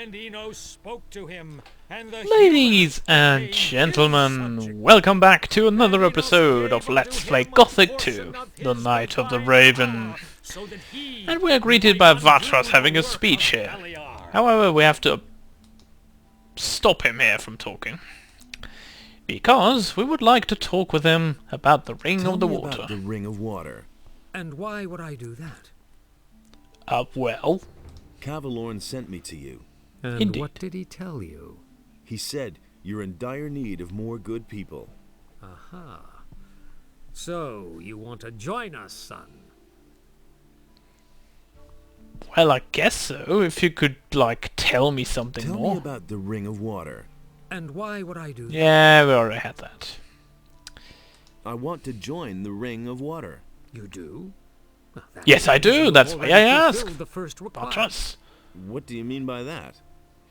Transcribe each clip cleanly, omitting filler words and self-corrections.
And Eno spoke to him, and the Ladies and gentlemen, welcome back to another episode of Let's Play Gothic 2, The Night of the Raven. And we are greeted by Vatras having a speech here. However, we have to stop him here from talking, because we would like to talk with him about the Ring of the Water. About the Ring of Water. And why would I do that? Well... Cavalorn sent me to you. And Indeed. what did he tell you? He said you're in dire need of more good people. Aha. So, you want to join us, son? Well, I guess so, if you could, like, tell me something Tell more. me about the Ring of Water. And why would I do that? Yeah, we already had that. I want to join the Ring of Water. You do? Well, that Yes, I means do. you've That's why I already asked. fulfilled the first requirement. Vatras. What do you mean by that?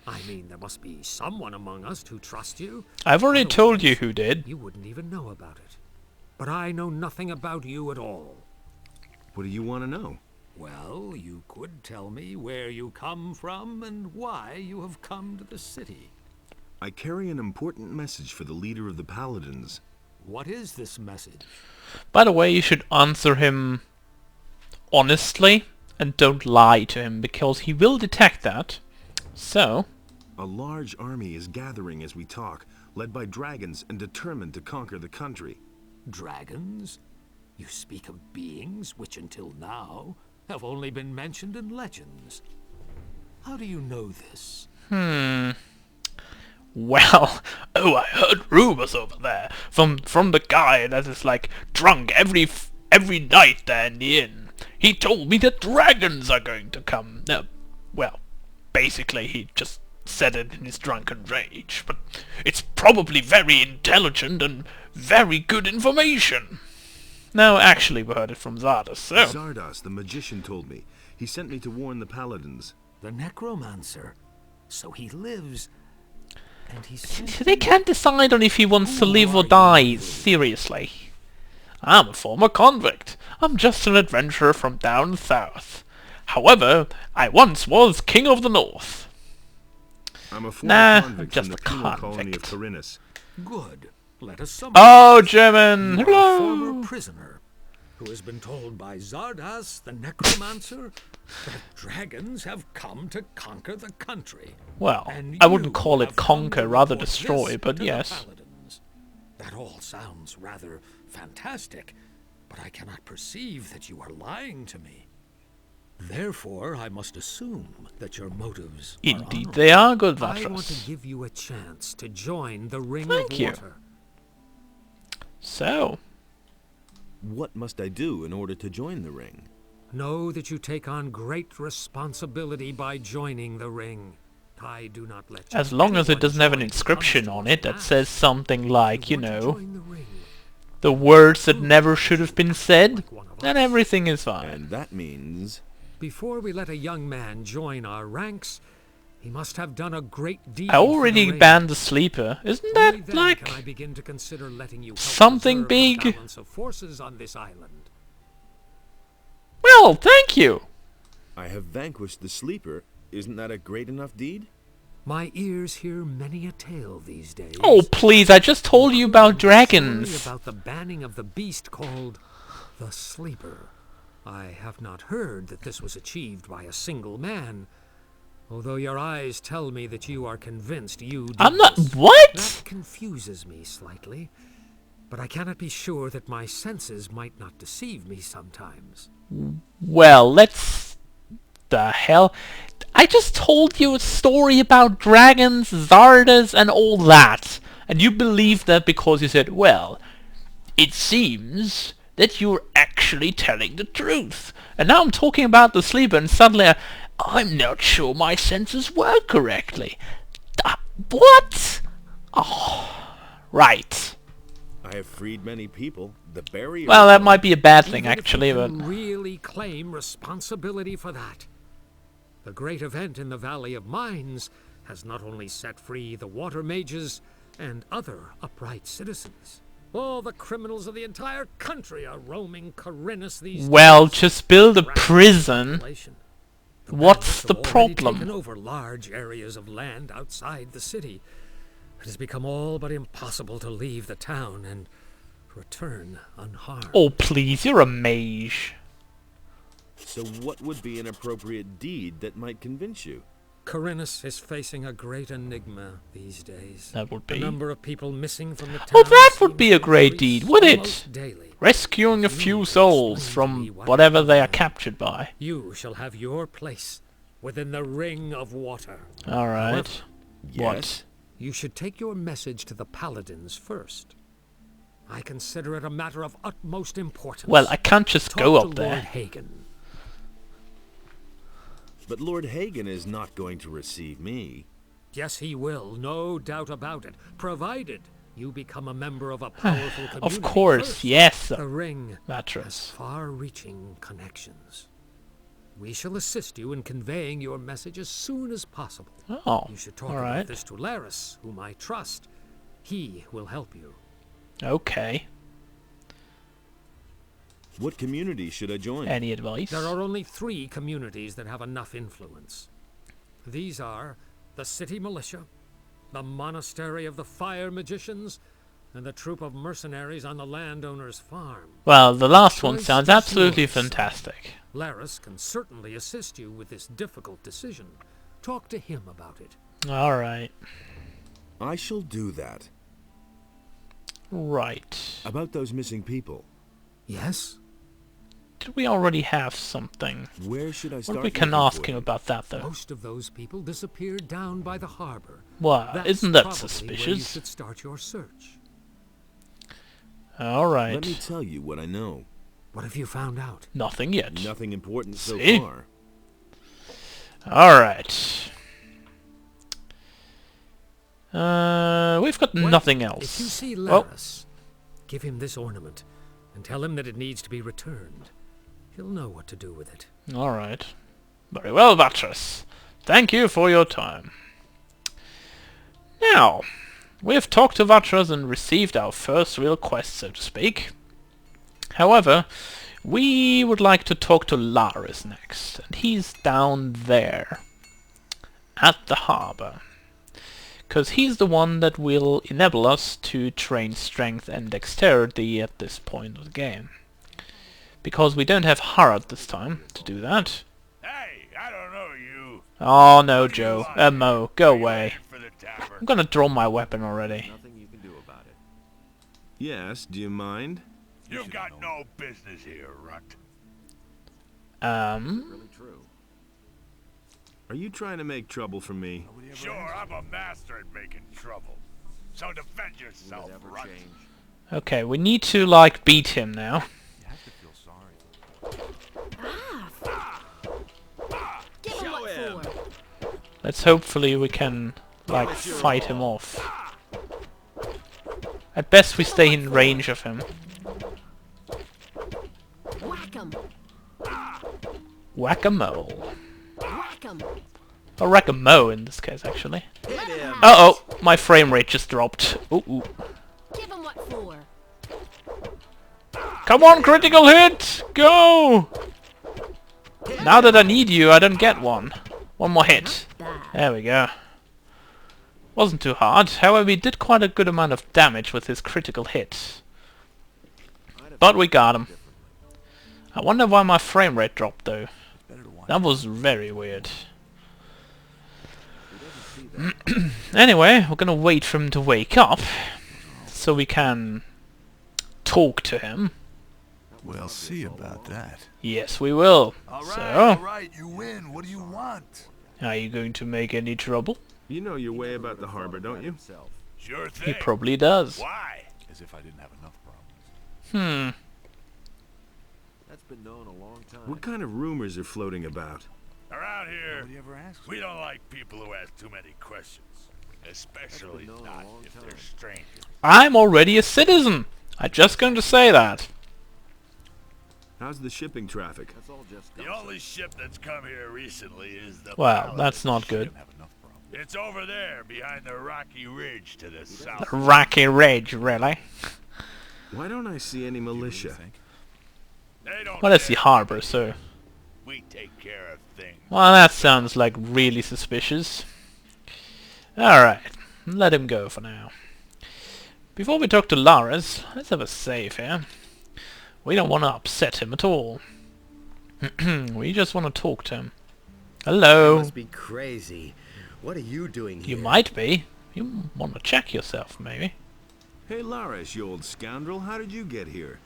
I mean, there must be someone among us who trusts you. I've already told you Otherwise, who did. You wouldn't even know about it. But I know nothing about you at all. What do you want to know? Well, you could tell me where you come from and why you have come to the city. I carry an important message for the leader of the Paladins. What is this message? By the way, you should answer him honestly and don't lie to him, because he will detect that. So... A large army is gathering as we talk, led by dragons and determined to conquer the country. Dragons? You speak of beings which until now have only been mentioned in legends. How do you know this? Well, oh, I heard rumors over there from the guy that is like drunk every night there in the inn. He told me that dragons are going to come. Well, basically he just said it in his drunken rage, but it's probably very intelligent and very good information. No, actually we heard it from Zardas, so... Zardas, the magician, told me. He sent me to warn the Paladins. The necromancer. So he lives... And he's... They can't decide on if he wants to live or die, seriously. I'm a former convict. I'm just an adventurer from down south. However, I once was king of the north. I'm a former convict just from the a penal colony of convict. Corinus. Good. Let us summon. Oh, German! You are a Hello! former prisoner who has been told by Zardas, the necromancer, that dragons have come to conquer the country. Well, And I wouldn't you call it have come conquer, to rather report destroy, this but to the yes. Paladins. That all sounds rather fantastic, but I cannot perceive that you are lying to me. Therefore, I must assume that your motives are Indeed, honorable. they are good, I want to Vatras. give you a chance to join the Ring Thank of you. Water. So, What must I do in order to join the ring? Know that you take on great responsibility by joining the ring. I do not let you as long as it anyone doesn't have an join inscription on it that Constable says something like, you want to know, join the ring, the words that never should have been said, like one of then us. everything is fine. And that means... Before we let a young man join our ranks, he must have done a great deed. I already for the ring. banned the sleeper. Isn't Only that, then like... can I begin to consider letting you help something preserve the big? balance of forces on this island. Well, thank you! I have vanquished the sleeper. Isn't that a great enough deed? My ears hear many a tale these days. Oh, please, I just told you about Including the dragons. story about the banning of the beast called the Sleeper. I have not heard that this was achieved by a single man, although your eyes tell me that you are convinced you did I'm not... this. What? That confuses me slightly, but I cannot be sure that my senses might not deceive me sometimes. Well, let's... The hell? I just told you a story about dragons, Zardas, and all that. And you believed that because you said, well, it seems that you're actually telling the truth. And now I'm talking about the sleeper, and suddenly I'm not sure my senses work correctly. What? Oh, right. I have freed many people. The barrier... Well, that might be a bad thing, Even if actually, you but... can really claim responsibility for that. The great event in the Valley of Mines has not only set free the water mages and other upright citizens. All the criminals of the entire country are roaming Corinus these Well, days. just build a Rapid prison. population. The What's bandits the have already problem? taken over large areas of land outside the city. It has become all but impossible to leave the town and return unharmed. Oh, please, you're a mage. So what would be an appropriate deed that might convince you? Corinus is facing a great enigma these days. That would The be... number of people missing from the town Oh, that would seems be a to great increase deed, would it? almost daily. Rescuing a few souls from whatever they are captured by. You shall have your place within the ring of water. Alright. What? You should take your message to the paladins first. I consider it a matter of utmost importance. Well, I can't just Talk go to up there. Lord Hagen. But Lord Hagen is not going to receive me. Yes, he will, no doubt about it, provided you become a member of a powerful community. Of course, first. yes. The ring has Mattress. far-reaching connections. We shall assist you in conveying your message as soon as possible. Oh, You should talk about alright. this to Lares, whom I trust. He will help you. Okay. What community should I join? Any advice? There are only 3 communities that have enough influence. These are the City Militia, the Monastery of the Fire Magicians, and the troop of mercenaries on the landowner's farm. Well, the last one Choice sounds is absolutely yours. fantastic. Lares can certainly assist you with this difficult decision. Talk to him about it. Alright. I shall do that. Right. About those missing people, Yes? Did we already have something? where should I start? Well, we can looking ask for him them? about that, though. Most of those people disappeared down by the harbor. Well, That's isn't that probably where you suspicious? should start your search. Alright. Let me tell you what I know. What have you found out? Nothing yet. Nothing important so See? far. Alright. We've got Well, nothing If you else. see Oh, Lares, give him this ornament and tell him that it needs to be returned. He'll know what to do with it. alright. Very well, Vatras. Thank you for your time. Now, we have talked to Vatras and received our first real quest, so to speak. However, we would like to talk to Lares next, and he's down there, at the harbour. Because he's the one that will enable us to train strength and dexterity at this point of the game. Because we don't have Harad this time to do that. Hey, I don't know you. Oh no, What do you Joe. want? Mo, go Are you away. headed for the tavern? I'm gonna draw my weapon already. Nothing you can do about it. Yes, do you mind? You've got no business here, runt. Really true. Are you trying to make trouble for me? Sure, I'm a master at making trouble. So defend yourself, runt. Okay, we need to, like, beat him now. Give him what for. Let's hopefully we can, like, fight him off. At best we stay in range of him. Whack him. Whack-a-mole. Whack him. Or whack-a-mo in this case, actually. Let him have it. Uh-oh! My frame rate just dropped. Ooh. Give him what for. Come on, critical hit! Go! Now that I need you, I don't get one. One more hit. Bad. There we go. Wasn't too hard. However, he did quite a good amount of damage with his critical hit. But we got him. I wonder why my frame rate dropped, though. That was very weird. Anyway, we're gonna wait for him to wake up, so we can talk to him. We'll see about that. Yes, we will. All So, right, you win. What do you want? are you going to make any trouble? You know your way about the harbor, don't you? Sure thing. He probably does. Why? As if I didn't have enough problems. That's been known a long time. What kind of rumors are floating about? Around here, Nobody ever asked. we don't like people who ask too many questions. Especially known a not long if time. they're strangers. I'm already a citizen! I'm just going to say that. How's the shipping traffic? That's all just The only ship that's come here recently is the Well, Paladin. that's not good. Didn't have enough problems. It's over there, behind the rocky ridge to the south. Rocky Ridge, really? Why don't I see any You really militia? think? They don't Well, it's the dare. harbor, so... We take care of things. Well, that sounds like really suspicious. Alright, let him go for now. Before we talk to Lares, let's have a save here. We don't want to upset him at all. We just want to talk to him. Hello. Must be crazy. What are you doing here? You might be. You want to check yourself, maybe. Hey, Lares, you old scoundrel, how did you get here?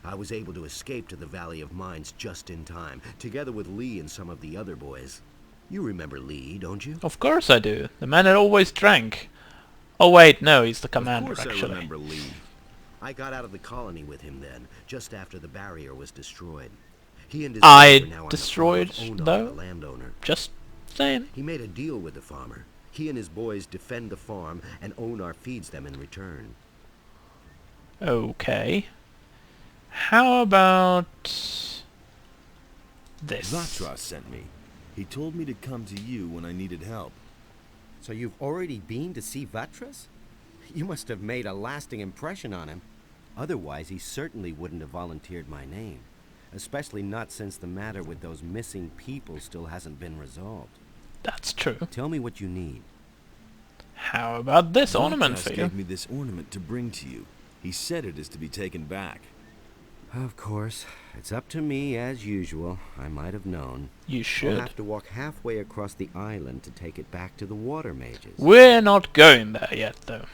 I was able to escape to the Valley of Mines just in time, together with Lee and some of the other boys. You remember Lee, don't you? Of course I do. The man that always drank. Oh wait, no, he's the commander, Of course actually. I remember Lee. I got out of the colony with him then, just after the barrier was destroyed. He and his I boys are now on destroyed, the farm owned though? by the landowner. Just saying. He made a deal with the farmer. He and his boys defend the farm, and Onar feeds them in return. Okay. How about this? Vatras sent me. He told me to come to you when I needed help. So you've already been to see Vatras? You must have made a lasting impression on him. Otherwise, he certainly wouldn't have volunteered my name. Especially not since the matter with those missing people still hasn't been resolved. That's true. Tell me what you need. How about this ornament Vatras for you? gave me this ornament to bring to you. He said it is to be taken back. Of course. It's up to me, as usual. I might have known. You I'll should. have to walk halfway across the island to take it back to the water mages. We're not going there yet, though.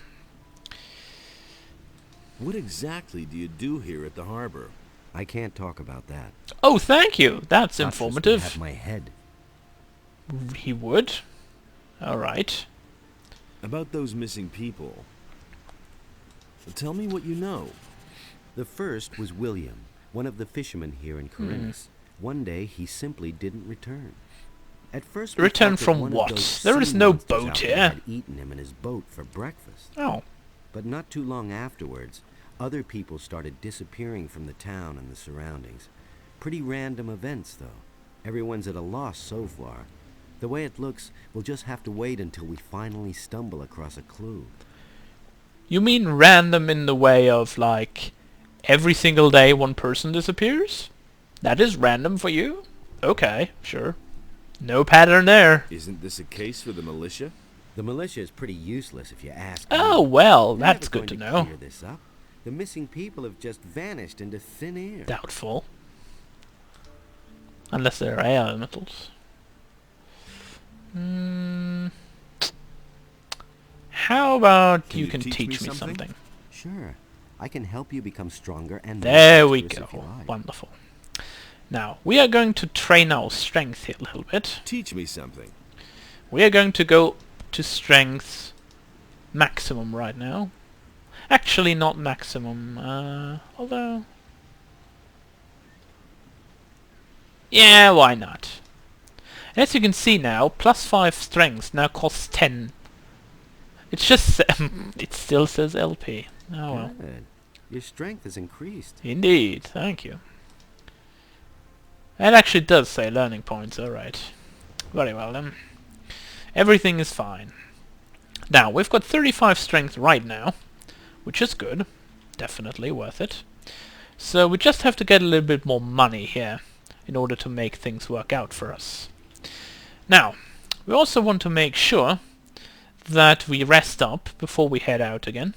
What exactly do you do here at the harbor? I can't talk about that. Oh, thank you. That's Vatras would informative. have my head. He would. Alright. About those missing people. Tell me what you know. The first was William, one of the fishermen here in Corinthus. One day, he simply didn't return. At first, we Return thought that from one of what? those There is sea no monsters boat out there here. had eaten him in his boat for breakfast. Oh. But not too long afterwards, other people started disappearing from the town and the surroundings. Pretty random events, though. Everyone's at a loss so far. The way it looks, we'll just have to wait until we finally stumble across a clue. You mean random in the way of, like, every single day one person disappears? That is random for you? Okay, sure. No pattern there. Isn't this a case for the militia? The militia is pretty useless if you ask Oh, me. well, They're that's never good to going know. Clear this up. The missing people have just vanished into thin air. Doubtful. Unless they're AI metals. How about Can you you can teach teach me me something? something? Sure. I can help you become stronger and more There we dexterous if you go. like. Wonderful. Now, we are going to train our strength here a little bit. Teach me something. We are going to go to strength maximum right now. Actually, not maximum, although... Yeah, why not? As you can see now, +5 strength now costs 10. It's just... it still says LP. Oh well. Good. Your strength has increased. Indeed, thank you. It actually does say learning points, alright. Very well then. Everything is fine. Now, we've got 35 strength right now, which is good. Definitely worth it. So we just have to get a little bit more money here in order to make things work out for us. Now, we also want to make sure that we rest up before we head out again,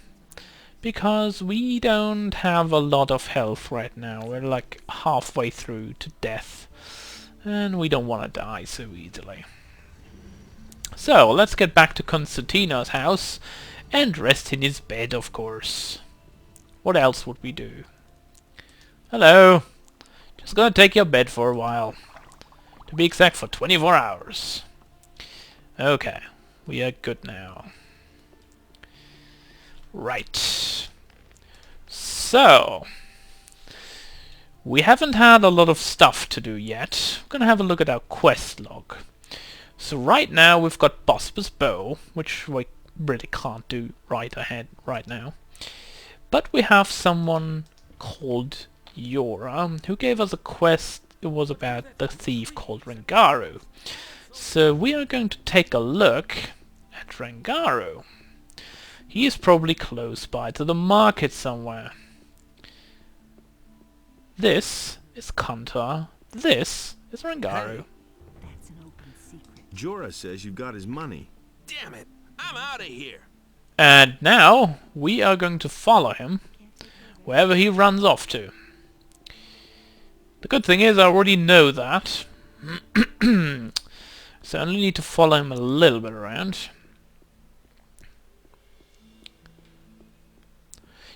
because we don't have a lot of health right now. We're like halfway through to death, and we don't want to die so easily. So, let's get back to Constantino's house and rest in his bed, of course. What else would we do? Hello. Just gonna take your bed for a while. To be exact, for 24 hours. Okay. We are good now. Right. So, we haven't had a lot of stuff to do yet. I'm gonna have a look at our quest log. So right now we've got Bosporus Bow, which we really can't do right now. But we have someone called Yora, who gave us a quest. It was about the thief called Rengaru. So we are going to take a look at Rengaru. He is probably close by to the market somewhere. This is Kantar. This It's Rangaru. That's an open secret. Jorah says you've got his money. Damn it! I'm out of here. And now we are going to follow him wherever he runs off to. The good thing is I already know that. So I only need to follow him a little bit around.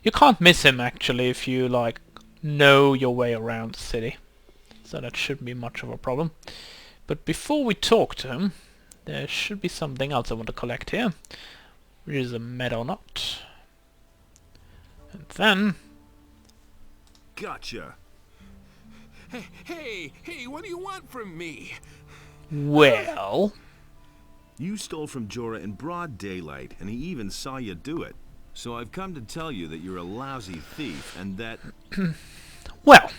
You can't miss him actually if you like know your way around the city. So that shouldn't be much of a problem. But before we talk to him, there should be something else I want to collect here. Which is a meadow nut. And then... Gotcha. Hey, what do you want from me? well... You stole from Jorah in broad daylight, and he even saw you do it. So I've come to tell you that you're a lousy thief, and that... Well,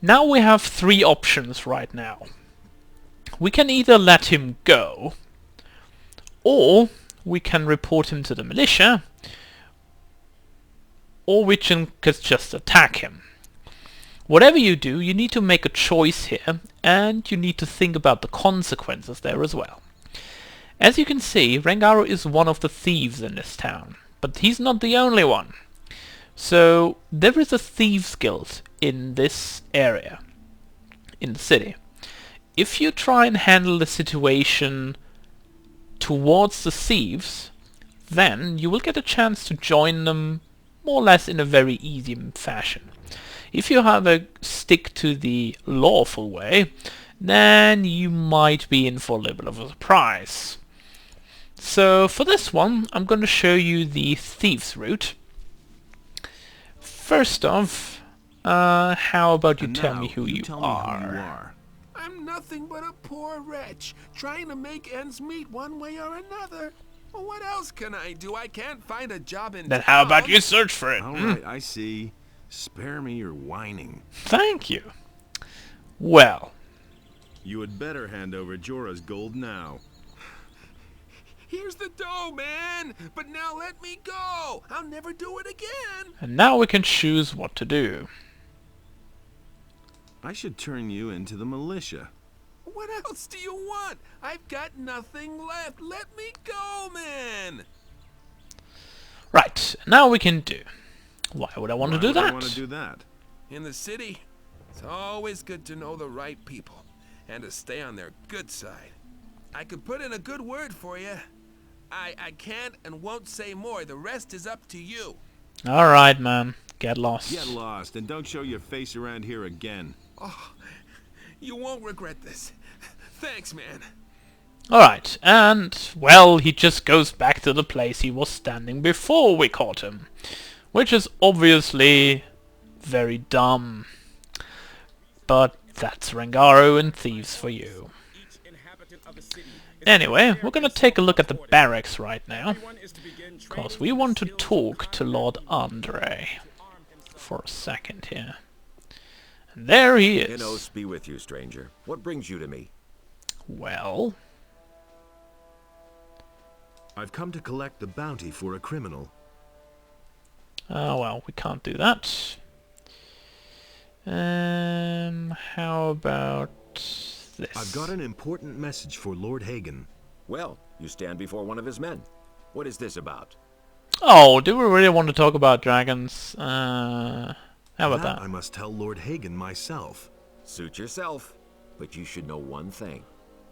now we have three options right now. We can either let him go, or we can report him to the militia, or we can just attack him. Whatever you do, you need to make a choice here, and you need to think about the consequences there as well. As you can see, Rangaru is one of the thieves in this town, but he's not the only one. So there is a thieves guild in this area, in the city. If you try and handle the situation towards the thieves, then you will get a chance to join them more or less in a very easy fashion. If you have a stick to the lawful way, then you might be in for a little bit of a surprise. So for this one, I'm going to show you the thieves route. First off, how about you And tell now, me who you tell me who are? you are. I'm nothing but a poor wretch, trying to make ends meet one way or another. Well, what else can I do? I can't find a job in Then town. how about you search for it? All right, I see. Spare me your whining. Thank you. Well, You had better hand over Jorah's gold now. Here's the dough, man. But now let me go. I'll never do it again. and now we can choose what to do. I should turn you into the militia. What else do you want? I've got nothing left. Let me go, man. Right, now we can do. Why would I want to Why do would I that? want to do that? In the city, it's always good to know the right people and to stay on their good side. I could put in a good word for you. I can't and won't say more. The rest is up to you. Alright, man. Get lost. Get lost and don't show your face around here again. Oh, you won't regret this. Thanks, man. Alright, and, well, he just goes back to the place he was standing before we caught him. Which is obviously very dumb. But that's Rangaru and thieves for you. Anyway, we're gonna take a look at the barracks right now. Because we want to talk to Lord Andre. For a second here. And there he is. Enos be with you, stranger. What brings you to me? Well... I've come to collect the bounty for a criminal. Oh well, we can't do that. How about this? I've got an important message for Lord Hagen. Well, you stand before one of his men. What is this about? Oh, do we really want to talk about dragons? How about that? I must tell Lord Hagen myself. Suit yourself. But you should know one thing.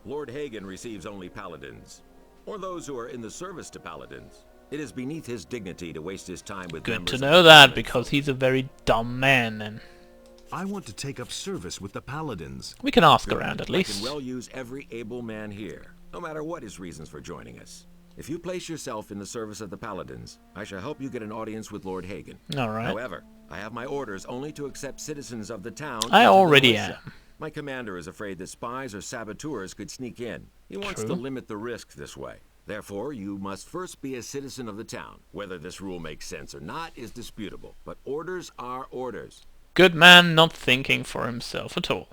Lord Hagen receives only paladins, or those who are in the service to paladins. It is beneath his dignity to waste his time with Good members to of know the that, common because folk. he's a very dumb man, and I want to take up service with the paladins. we can ask Good. around at I least. can well use every able man here, no matter what his reasons for joining us. If you place yourself in the service of the paladins, I shall help you get an audience with Lord Hagen. Alright. However, I have my orders only to accept citizens of the town. I into the already militia. am. My commander is afraid that spies or saboteurs could sneak in. He wants True. to limit the risk this way. Therefore, you must first be a citizen of the town. Whether this rule makes sense or not is disputable, but orders are orders. Good man, not thinking for himself at all.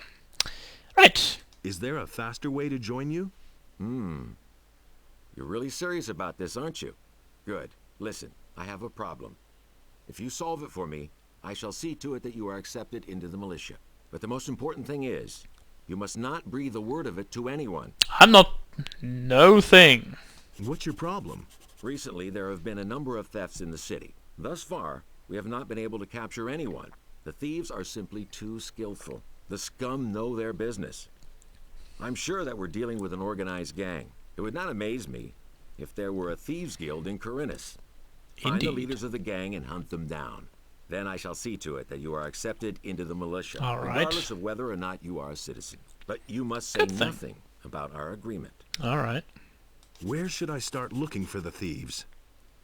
Right. Is there a faster way to join you? You're really serious about this, aren't you? Good. Listen, I have a problem. If you solve it for me, I shall see to it that you are accepted into the militia. But the most important thing is, You must not breathe a word of it to anyone. I'm not... No thing. What's your problem? Recently, there have been a number of thefts in the city. Thus far, we have not been able to capture anyone. The thieves are simply too skillful. The scum know their business. I'm sure that we're dealing with an organized gang. It would not amaze me if there were a thieves' guild in Corinus. Find the Indeed. leaders of the gang and hunt them down. Then I shall see to it that you are accepted into the militia, All right. regardless of whether or not you are a citizen. But you must say Good thing. nothing about our agreement. Alright. Where should I start looking for the thieves?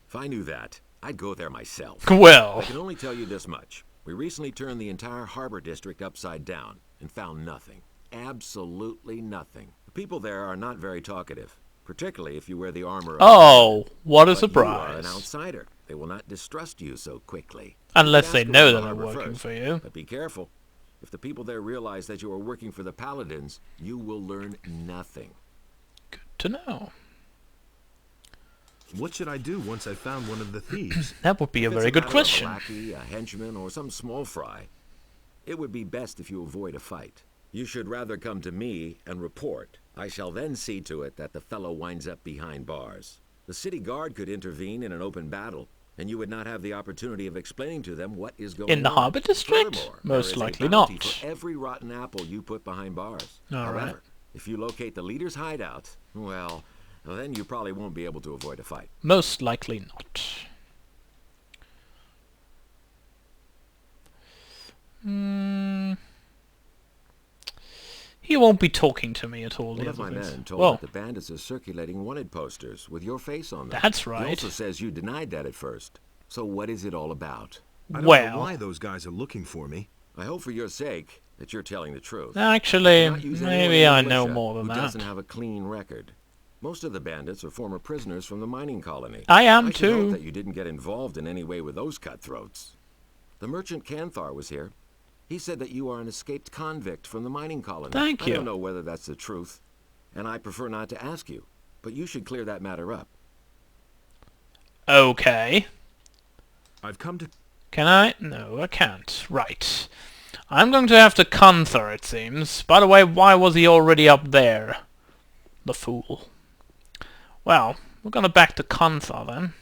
If I knew that, I'd go there myself. Well, I can only tell you this much. We recently turned the entire harbor district upside down and found nothing. Absolutely nothing. The people there are not very talkative, particularly if you wear the armor of oh, what a But you are an surprise. outsider. They will not distrust you so quickly. Unless You they can ask know around that the I'm harbor working first, for you. But be careful. If the people there realize that you are working for the Paladins, you will learn nothing. To know. What should I do once I found one of the thieves? That would be a If it's very good matter of question. A lackey, a henchman, or some small fry, it would be best if you avoid a fight. You should rather come to me and report. I shall then see to it that the fellow winds up behind bars. The city guard could intervene in an open battle, and you would not have the opportunity of explaining to them what is going on. In the Harbor District? Furthermore, Most there is a likely bounty not. For every rotten apple you put behind bars. All right. However, if you locate the leader's hideout, well, then you probably won't be able to avoid a fight. Most likely not. He won't be talking to me at all. One the of my other bits. men told Well, that the bandits are circulating wanted posters with your face on them. That's He right. also says you denied that at first. So what is it all about? I don't know well, why those guys are looking for me. I hope for your sake that you're telling the truth. actually, Do not use anyone maybe in the I know militia more than who that. doesn't have a clean record. Most of the bandits are former prisoners from the mining colony. I am I should hope too. that you didn't get involved in any way with those cutthroats. The merchant Canthar was here. He said that you are an escaped convict from the mining colony. Thank you. I don't know whether that's the truth, and I prefer not to ask you, but you should clear that matter up. Okay. I've come to... Can I? No, I can't. Right. I'm going to have to Gunther, it seems. By the way, why was he already up there? The fool. Well, we're gonna back to Gunther then.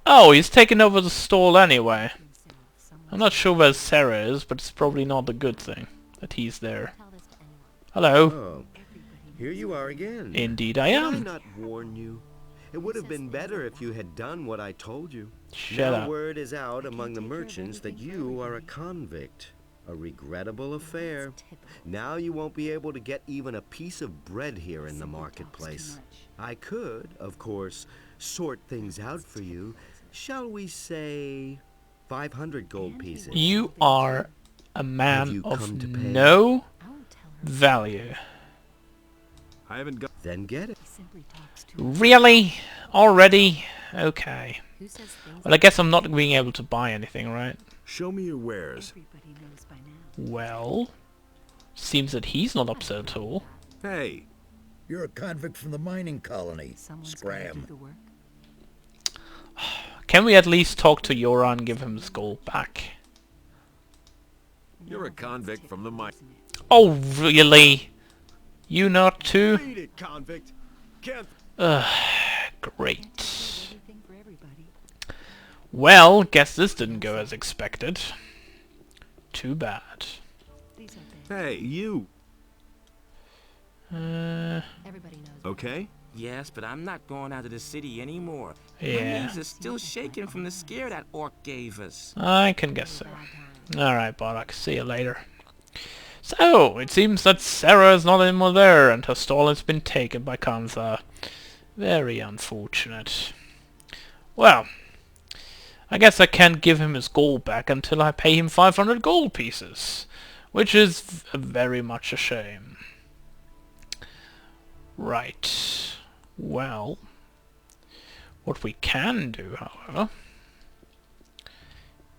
Oh, he's taken over the stall anyway. I'm not sure where Sarah is, but it's probably not a good thing that he's there. Hello. Oh, here you are again. Indeed I Did I am. not warn you? It would have been better if you had done what I told you. Shut Now up. word is out among the merchants that you are a convict. A regrettable affair. Now you won't be able to get even a piece of bread here in the marketplace. I could, of course, sort things out for you. Shall we say 500 gold pieces? You are a Have man you of come to pay? no value. I haven't got... Then get it. Really? Already? Okay. Well, I guess I'm not being able to buy anything, right? Show me your wares. Well, seems that he's not upset at all. Hey, You're a convict from the mining colony. Scram. Can we at least talk to Yora and give him his gold back? You're a convict from the mine. Oh, really? You not too? beat it, convict. Can't... Great. Well, guess this didn't go as expected. Too bad. Hey, you. Everybody knows. Okay? Yes, but I'm not going out of the city anymore. My Yeah. knees are still shaking from the scare that orc gave us. I can guess so. Alright, Bardock, see you later. So, it seems that Sarah is not anymore there, and her stall has been taken by Gunther. Very unfortunate. Well, I guess I can't give him his gold back until I pay him 500 gold pieces, which is very much a shame. Right. Well, what we can do, however,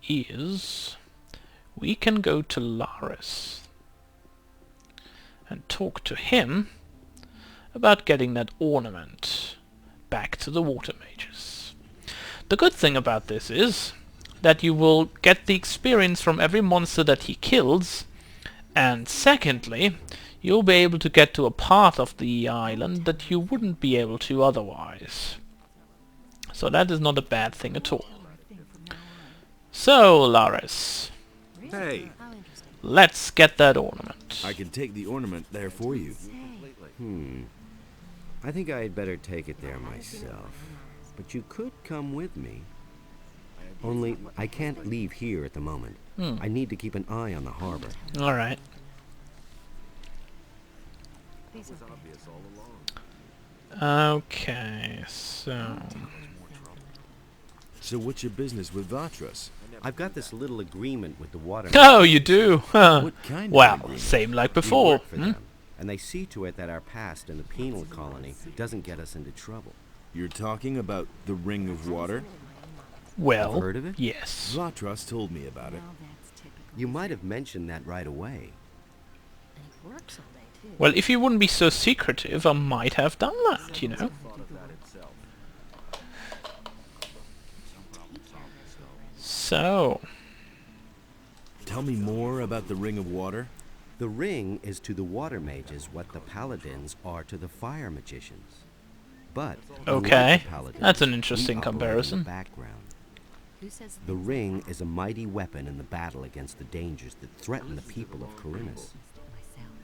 is we can go to Lares and talk to him about getting that ornament back to the water mages. The good thing about this is that you will get the experience from every monster that he kills, And secondly, you'll be able to get to a part of the island that you wouldn't be able to otherwise. So that is not a bad thing at all. So, Lares, Hey, let's get that ornament. I can take the ornament there for you. I think I'd better take it there myself. But you could come with me. Only, I can't leave here at the moment. I need to keep an eye on the harbor. Alright. Okay, so... So what's your business with Vatras? I've got this little agreement with the water. Oh, you do? Huh. What kind of Well, agreement? same like We before. work for them, and they see to it that our past in the penal colony doesn't get us into trouble. You're talking about the Ring of Water? Well, You've heard of it? yes. Vatras told me about it. You might have mentioned that right away. Well, if you wouldn't be so secretive, I might have done that, you know. So... Tell me more about the Ring of Water. The ring is to the water mages what the paladins are to the fire magicians. But unlike Okay, the paladins, that's an we interesting operate in the comparison. background. The ring is a mighty weapon in the battle against the dangers that threaten the people of Corinus.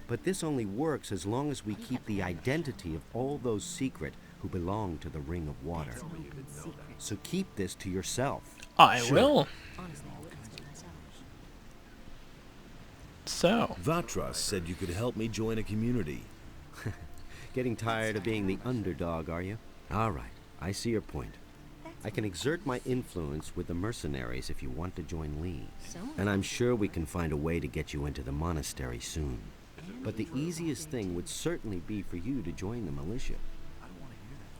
But this only works as long as we keep the identity of all those secret who belong to the Ring of Water. So keep this to yourself. I will. So... Vatras said you could help me join a community. Getting tired of being the underdog, are you? All right, I see your point. I can exert my influence with the mercenaries if you want to join Lee. And I'm sure we can find a way to get you into the monastery soon. But the easiest thing would certainly be for you to join the militia.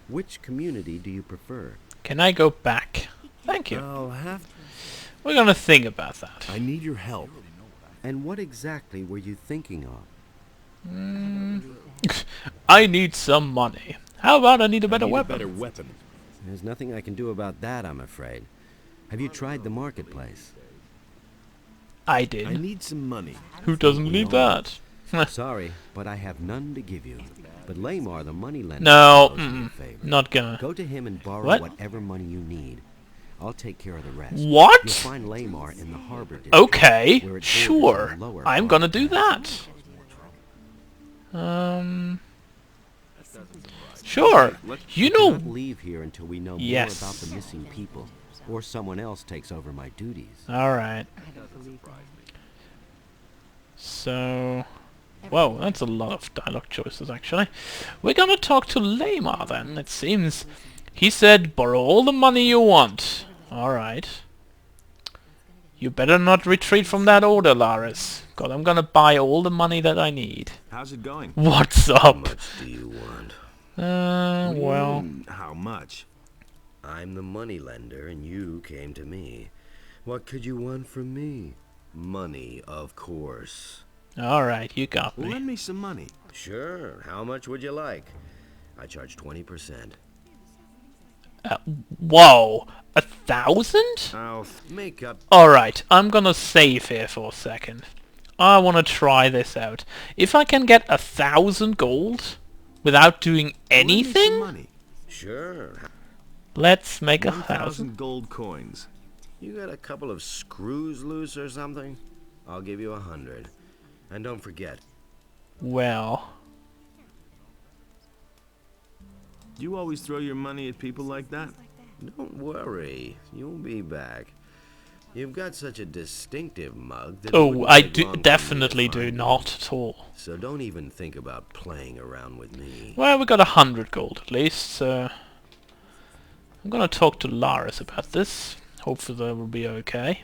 Which community do you prefer? Can I go back? Thank you. I'll have... We're gonna think about that. I need your help. And what exactly were you thinking of? I need some money. How about I need a better I need weapon? a better weapon. There's nothing I can do about that, I'm afraid. Have you tried the marketplace? I did. I need some money. Who doesn't need that? Sorry, but I have none to give you. But Lamar, the moneylender, No, owes me a favor. not gonna. Go to him and borrow What? whatever money you need. I'll take care of the rest. What? You'll find Lamar in the harbor district. Okay, where it borders sure. on the lower I'm part gonna of do town. that. Sure. You I know... cannot leave here until we know Yes. more about the missing people, or someone else takes over my duties. Alright. So... Whoa, that's a lot of dialogue choices, actually. We're gonna talk to Lamar, then, it seems. He said, borrow all the money you want. Alright. You better not retreat from that order, Lares. God, I'm gonna buy all the money that I need. How's it going? What's How up? much do you want? Well... How much? I'm the moneylender, and you came to me. What could you want from me? Money, of course. Alright, you got me. Lend me some money. Sure. How much would you like? I charge 20%. Whoa! 1,000? I'll... Make up. Alright, I'm gonna save here for a second. I wanna try this out. If I can get 1,000 gold without doing Lend me some anything, money. Sure. let's make 1,000 1,000. gold coins. You got a couple of screws loose or something? I'll give you 100. And don't forget, Well... You always throw your money at people like that? don't worry. You'll be back. You've got such a distinctive mug that it Oh, wouldn't I take do long for me to definitely do find not at all. you. So don't even think about playing around with me. Well, we got 100 gold at least, so... I'm gonna talk to Lares about this. Hopefully that will be okay.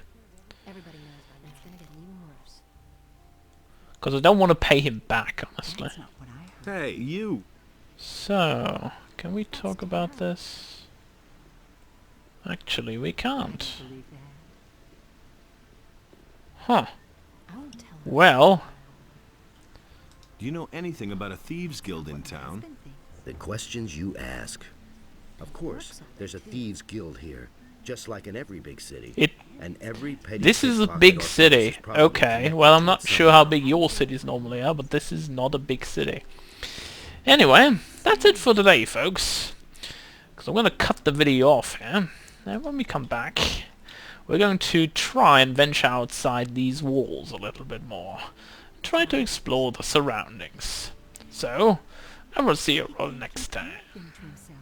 Everybody knows by now it's gonna get even worse. Because I don't want to pay him back, honestly. That's not what I heard. Hey, you! So, can we talk about this? Actually, we can't. Believe that. Huh. I won't tell them. Well, Do you know anything about a thieves' guild in town? The questions you ask. Of course, there's a thieves' guild here, just like in every big city. it and every petty This is a pickpocket big or city. theft is probably Okay, connected well, I'm to not it sure how somehow. big your cities normally are, but this is not a big city. Anyway, that's it for today, folks. Because I'm going to cut the video off here. And when we come back, we're going to try and venture outside these walls a little bit more. Try to explore the surroundings. So, I will see you all next time. Think to himself,